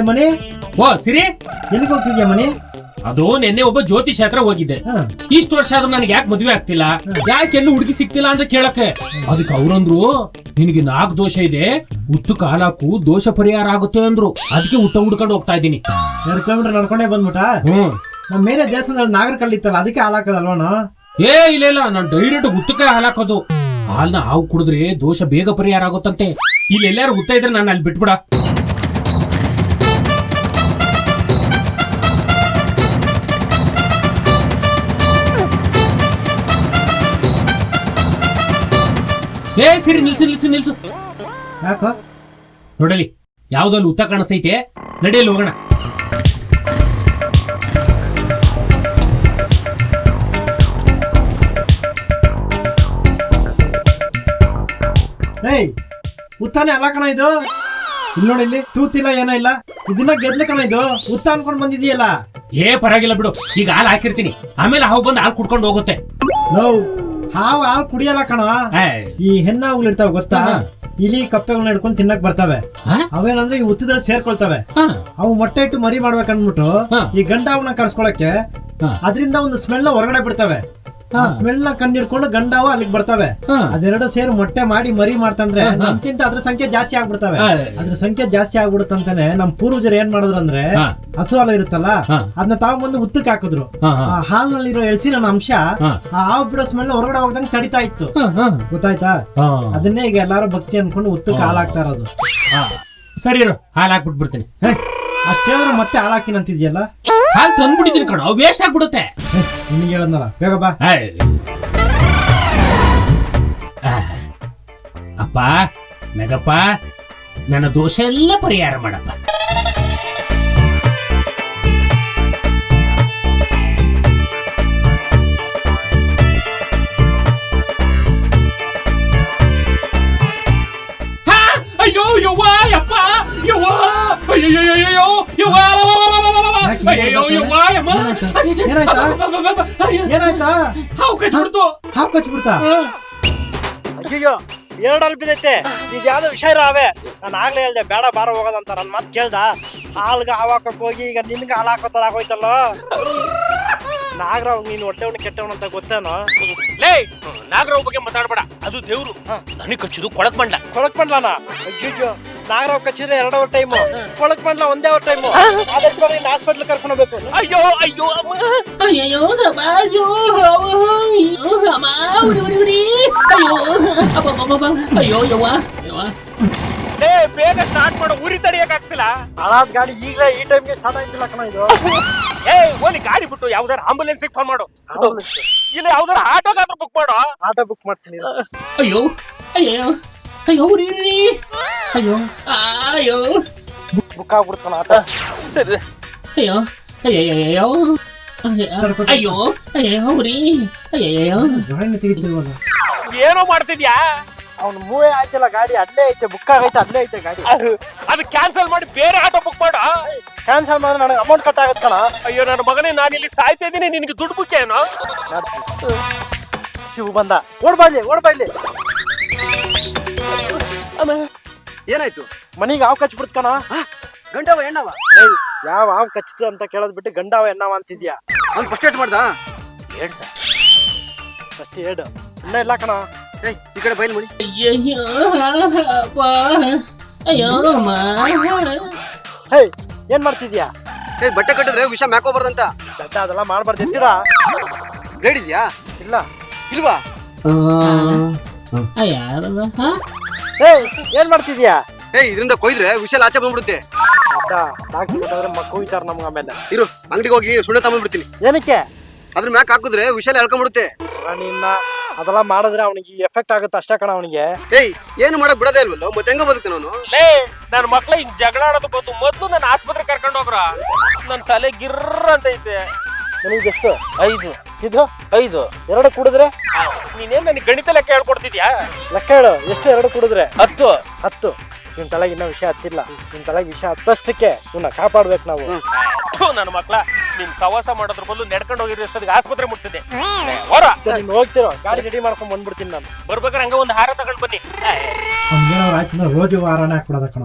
ಮನಿ ಓ ಸಿರಿ, ಎಲ್ಲಿಗೆ ಹೋಗ್ತಿದ್ಯಾ ಮನಿ? ಅದು ನಿನ್ನೆ ಒಬ್ಬ ಜ್ಯೋತಿಷ್ ಹತ್ರ ಹೋಗಿದ್ದೆ. ಇಷ್ಟು ವರ್ಷ ಆದ್ರೂ ನನಗೆ ಯಾಕೆ ಮದ್ವೆ ಆಗ್ತಿಲ್ಲ, ಯಾಕೆ ಎಲ್ಲೂ ಹುಡುಗಿ ಸಿಕ್ತಿಲ್ಲ ಅಂತ ಕೇಳಕ್ಕೆ. ಅದಕ್ಕೆ ಅವ್ರಂದ್ರು, ನಿನಗೆ 4 ದೋಷ ಇದೆ, ಉತ್ತು ಕಾಲಾಕು ದೋಷ ಪರಿಹಾರ ಆಗುತ್ತೆ ಅಂದ್ರು. ಅದಕ್ಕೆ ಊಟ ಹುಡ್ಕೊಂಡು ಹೋಗ್ತಾ ಇದ್ದೀನಿ. 2 ಕಿಲೋಮೀಟರ್ ನಡ್ಕೊಂಡೇ ಬಂದ್ಬಿಟ್ಟ. ನಮ್ಮ ಮೇಲೆ ದೇವಸ್ಥಾನದಲ್ಲಿ ನಾಗರ ಕಲ್ಲಿತ್ತಲ್ಲ, ಅದಕ್ಕೆ ಹಾಲಾಕದಲ್ವಣ? ಇಲ್ಲ ನಾನು ಡೈರೆಕ್ಟ್ ಉತ್ತಕ್ಕೆ ಹಾಲಾಕೋದು. ಹಾಲ್ನ ಹಾವು ಕುಡಿದ್ರೆ ದೋಷ ಬೇಗ ಪರಿಹಾರ ಆಗುತ್ತಂತೆ. ಇಲ್ಲಿ ಎಲ್ಲಾರು ಉತ್ತ ಇದ್ರೆ ನಾನು ಅಲ್ಲಿ ಬಿಟ್ಬಿಡ. ಸಿರಿ, ನಿಲ್ಸು. ಯಾಕೋ ನೋಡಲಿ, ಯಾವ್ದಲ್ಲಿ ಉತ್ತ ಕಾಣಿಸ್ತೈತೆ, ನಡೆಯಲ್ಲಿ ಹೋಗೋಣ. ಉತ್ತಾನೆ ಅಲ್ಲ ಕಣ ಇದು. ಇಲ್ಲಿ ನೋಡಿ, ಇಲ್ಲಿ ತೂತಿಲ್ಲ, ಏನೋ ಇಲ್ಲ. ಇದನ್ನ ಗೆದ್ಲು ಕಣ ಇದು. ಉತ್ತ ಅನ್ಕೊಂಡ್ ಬಂದಿದೀಯಲ್ಲ. ಪರವಾಗಿಲ್ಲ ಬಿಡು, ಈಗ ಹಾಲು ಹಾಕಿರ್ತೀನಿ, ಆಮೇಲೆ ಹಾವು ಬಂದು ಹಾಲು ಕುಡ್ಕೊಂಡು ಹೋಗುತ್ತೆ. ಹಾವು ಹಾಲು ಕುಡಿಯಲ್ಲ ಕಣ. ಈ ಹೆಣ್ಣಾವುಗಳು ಇರ್ತಾವ ಗೊತ್ತಾ, ಇಲಿ ಕಪ್ಪೆಗಳನ್ನ ಹಿಡ್ಕೊಂಡು ತಿನ್ನಕ್ ಬರ್ತವೆ. ಅವೇನಂದ್ರೆ ಈ ಉತ್ತದಲ್ಲಿ ಸೇರ್ಕೊಳ್ತವೆ. ಅವು ಮೊಟ್ಟೆ ಇಟ್ಟು ಮರಿ ಮಾಡ್ಬೇಕಂದ್ಬಿಟ್ಟು ಈ ಗಂಡ ಅವನ್ನ ಕರ್ಸ್ಕೊಳಕ್ಕೆ ಅದರಿಂದ ಒಂದು ಸ್ಮೆಲ್ ಹೊರಗಡೆ ಬಿಡ್ತವೆ. ಸ್ಮೆಲ್ ನ ಕಂಡಿಡ್ಕೊಂಡು ಗಂಡಾವ ಅಲ್ಲಿಗೆ ಬರ್ತವೆ. ಅದೆರಡು ಸೇರಿ ಮೊಟ್ಟೆ ಮಾಡಿ ಮರಿ ಮಾಡ್ತಂದ್ರೆ ನಮ್ಗಿಂತ ಅದ್ರ ಸಂಖ್ಯೆ ಜಾಸ್ತಿ ಆಗ್ಬಿಡ್ತವೆ. ಅದ್ರ ಸಂಖ್ಯೆ ಜಾಸ್ತಿ ಆಗ್ಬಿಡುತ್ತಂತಾನೆ ನಮ್ ಪೂರ್ವಜರು ಏನ್ ಮಾಡಿದ್ರು ಅಂದ್ರೆ, ಹಸು ಹಾಲು ಇರುತ್ತಲ್ಲ, ಅದನ್ನ ತಗೊಂಡ್ಬಂದು ಉತ್ತಕ್ಕೆ ಹಾಕಿದ್ರು. ಹಾಲಿನಲ್ಲಿರೋ ಎಳ್ಸಿನ ಅಂಶ ಆ ಹಾವು ಬಿಡೋ ಸ್ಮೆಲ್ ಹೊರಗಡೆ ಹೋಗ್ದಂಗೆ ತಡಿತಾ ಇತ್ತು. ಗೊತ್ತಾಯ್ತಾ? ಅದನ್ನೇ ಈಗ ಎಲ್ಲಾರು ಭಕ್ತಿ ಅನ್ಕೊಂಡು ಉತ್ತಕ್ಕೆ ಹಾಲು ಹಾಕ್ತಾ ಇರೋದು. ಸರಿ, ಹಾಲು ಹಾಕ್ಬಿಟ್ಬಿಡ್ತೀನಿ. ಅಷ್ಟೇ ಮತ್ತೆ ಹಾಲು ಹಾಕಿನ ಅಂತಿದ್ಯಲ್ಲ. ಹಾಲು ತಂದ್ಬಿಟ್ಟಿದ್ದೀನಿ ಕಣ, ವೇಸ್ಟ್ ಆಗ್ಬಿಡುತ್ತೆ. ನಿನ್ಗೆ ಹೇಳದ್ನಲ್ಲ, ಬೇಗ ಬಾ. ಅಪ್ಪ ನಗಪ್ಪ, ನನ್ನ ದೋಷ ಎಲ್ಲ ಪರಿಹಾರ ಮಾಡಪ್ಪ. ಅಯ್ಯೋ ಯವ್ವ ಯಪ್ಪ, ಯವ್ವ ಅಯ್ಯೋ ಯವ್ವ, ಏನಾಯ್ತಾ? ಹಾವು ಕಚ್ಬಿಡ್ತಾ? ಅಯ್ಯೋ, 2 ಅಲ್ಲಿ ಬಿದ್ದೈತೆ. ಈಗ ಯಾವ್ದೋ ವಿಷಯ ಇರಾವೆ. ನಾನು ಆಗ್ಲೇ ಹೇಳ್ದೆ ಬೇಡ ಬಾರ ಹೋಗೋದಂತ. ನನ್ ಮಾತು ಕೇಳ್ದ. ಹಾಲ್ಗ ಹಾವಾಕಕ್ ಹೋಗಿ ಈಗ ನಿನ್ಗೆ ಹಾಲು ಹಾಕೋತಾರ ಆಗೋಯ್ತಲ್ಲ. ನಾಗರಾವ್ ನೀನ್ ಹೊಟ್ಟೆವನ್ನ ಕೆಟ್ಟವನಂತ ಗೊತ್ತೇನೋ? ನಾಗರಾವ್ ಬಗ್ಗೆ ಮಾತಾಡ್ಬೇಡ, ಅದು ದೇವ್ರು. ನನಗೆ ಕಚ್ಚಿದು ಕೊಳಕ್ ಬಂಡ್ಲನ. ಅಯ್ಯೋ, ನಾಗರಾವ್ ಕಚ್ಚಿದ್ರೆ 2 ಅವರ್ ಟೈಮು, ಕೊಳಕ್ ಬಂಡ್ಲ 1 ಅವರ್ ಟೈಮು. ಅದಕ್ಕೆ ನೀನ್ ಹಾಸ್ಪಿಟ್ಲ್ ಕರ್ಕೊಂಡು ಹೋಗ್ಬೇಕು. ಅಯ್ಯೋ ಬೇಗ ಸ್ಟಾರ್ಟ್ ಮಾಡೋ, ಉರಿ ತಡಿಯಕ್ ಆಗ್ತಿಲ್ಲ. ಹಳಾದ್ ಗಾಡಿ ಈಗಲೇ ಈ ಟೈಮ್ಗೆ ಸ್ಟಾರ್ಟ್ ಆಯ್ತಿಲ್ಲ ಕಣ ಇದು. ಓಲಿ ಗಾಡಿ ಬಿಟ್ಟು ಯಾವ್ದಾರ ಆಂಬುಲೆನ್ಸ್ ಫೋನ್ ಮಾಡು, ಇಲ್ಲ ಯಾವ್ದಾರ ಆಟೋಗಾದ್ರೂ ಬುಕ್ ಮಾಡು. ಆಟೋ ಬುಕ್ ಮಾಡ್ತೀನಿ. ಅಯ್ಯೋ ಬುಕ್ ಆಗ್ಬಿಡ್ತಾನ ಆಟೋ. ಸರಿ. ಏನೋ ಮಾಡ್ತಿದ್ಯಾ? ಅವ್ನು ಮೂವೇ ಆಯ್ತಲ್ಲ, ಗಾಡಿ ಅಲ್ಲೇ ಐತೆ, ಬುಕ್ ಆಗೈತೆ, ಅಲ್ಲೇ ಐತೆ ಗಾಡಿ. ಅದು ಕ್ಯಾನ್ಸಲ್ ಮಾಡಿ ಬೇರೆ ಆಟೋ ಬುಕ್ ಮಾಡು. ಕ್ಯಾನ್ಸಲ್ ಮಾಡಿದ್ರೆ ನನಗೆ ಅಮೌಂಟ್ ಕಟ್ ಆಗತ್ ಕಣ. ಅಯ್ಯೋ ನನ್ನ ಮಗನೇ, ನಾನು ಇಲ್ಲಿ ಸಾಯ್ತಾ ಇದ್ದೀನಿ, ನಿನಗೆ ದುಡ್ಡು ಬುಕ್ ಏನೋ? ಶಿವು ಬಂದ. ಓಡ್ಬಾಯ್ಲಿ. ಏನಾಯ್ತು? ಮನಿಗೆ ಹಾವು ಕಚ್ಬಿಡ್ತ ಕಣ. ಗಂಡವ ಹೆಣ್ಣವ? ಯಾವ ಹಾವು ಕಚ್ಚಿತು ಅಂತ ಕೇಳೋದ್ ಬಿಟ್ಟು ಗಂಡವ ಹೆಣ್ಣವ ಅಂತಿದ್ಯಾ? ಅವ್ನು ಫಸ್ಟ್ ಏಡ್ ಮಾಡ್ದ? ಫಸ್ಟ್ ಏಡ್ ಇನ್ನ ಇಲ್ಲ ಕಣ. ಈ ಕಡೆ ಬಯಲ್ ಮಾಡಿ. ಏನ್ ಮಾಡ್ತಿದ್ಯಾ? ಬಟ್ಟೆ ಕಟ್ಟಿದ್ರೆ ವಿಷ ಮ್ಯಾಕೋಬಾರ್ದಂತ. ಅದೆಲ್ಲ ಮಾಡ್ಬಾರ್ದಿದ್ದೀರಾ? ಬ್ಲೇಡ್ ಇದ್ಯಾ? ಇಲ್ಲ. ಇಲ್ವಾ? ಏನ್ ಮಾಡ್ತಿದ್ಯಾ? ಇದರಿಂದ ಕೊಯ್ದ್ರೆ ವಿಷ ಆಚೆ ಬಂದ್ಬಿಡುತ್ತೆ. ಡಾಕ್ಟರ್ ಕೊಯ್ತಾರ ನಮ್ಗೆ. ಆಮೇಲೆ ಇರು, ಅಂಗಡಿಗೆ ಹೋಗಿ ಸುಣ್ಣ ತಗೊಂಡ್ಬಿಡ್ತೀನಿ. ಏನಕ್ಕೆ? ಅದ್ರ ಮ್ಯಾಕ್ ಹಾಕಿದ್ರೆ ವಿಷ ಎಳ್ಕೊಂಡ್ಬಿಡುತ್ತೆ. ನಿನ್ನ ಅದೆಲ್ಲ ಮಾಡಿದ್ರೆ ಅವನಿಗೆ ಎಫೆಕ್ಟ್ ಆಗುತ್ತೆ ಅಷ್ಟೇ ಕಣ. ಅವನಿಗೆ ಏನು ಮಾಡಕ್ ಬಿಡೋದೇ ಇಲ್ವಲ್ಲ, ಮತ್ತೆ ಹೆಂಗ ಬದುಕ್ತಾನ ಅವನು? ನನ್ನ ಮಕ್ಳ ಹಿಂಗ್ ಜಗಳ ಆಡೋದು ಬಂದು ಮೊದ್ಲು ನನ್ನ ಆಸ್ಪತ್ರೆ ಕರ್ಕೊಂಡು ಹೋಗ್ರ. ನನ್ ತಲೆ ಗಿರ್ರ ಅಂತ ಐತೆ. ನನಗೆ ಎಷ್ಟು? 5. ಇದು 5. 2 ಕುಡಿದ್ರೆ? ನೀನೇನ್ ನನಗೆ ಗಣಿತ ಲೆಕ್ಕ ಹೇಳ್ಕೊಡ್ತಿದ್ಯಾ? ಲೆಕ್ಕ ಹೇಳು. ಎಷ್ಟು 2 ಕುಡಿದ್ರೆ? 10. ನಿನ್ ತಲೆಗೆ ಇನ್ನೂ ವಿಷಯ ಹತ್ತಿಲ್ಲ. ನಿನ್ ತಲೆಗೆ ವಿಷಯ ಹತ್ತಷ್ಟಕ್ಕೆ ಇವನ್ನ ಕಾಪಾಡ್ಬೇಕು ನಾವು. ನನ್ನ ಮಕ್ಳ ನಿನ್ ಸವಾಸ ಮಾಡೋದ್ರ ಬದಲು ನೆಡ್ಕೊಂಡು ಹೋಗಿರೋಷ್ಟೊತ್ತಿಗೆ ಆಸ್ಪತ್ರೆ ಮುಟ್ತಿದ್ದೆ. ಹೋಗ್ತಿರೋ ಗಾಡಿ ರೆಡಿ ಮಾಡ್ಕೊಂಡ್ ಬಂದ್ಬಿಡ್ತೀನಿ ನಾನು. ಬರ್ಬೇಕಾದ್ರೆ ಹಂಗ ಒಂದು ಹಾರ ತಗೊಂಡ್ ಬನ್ನಿ. ರೋಜು ವಾರನೇ ಹಾಕ್ಬಿಡೋದ ಕಣ.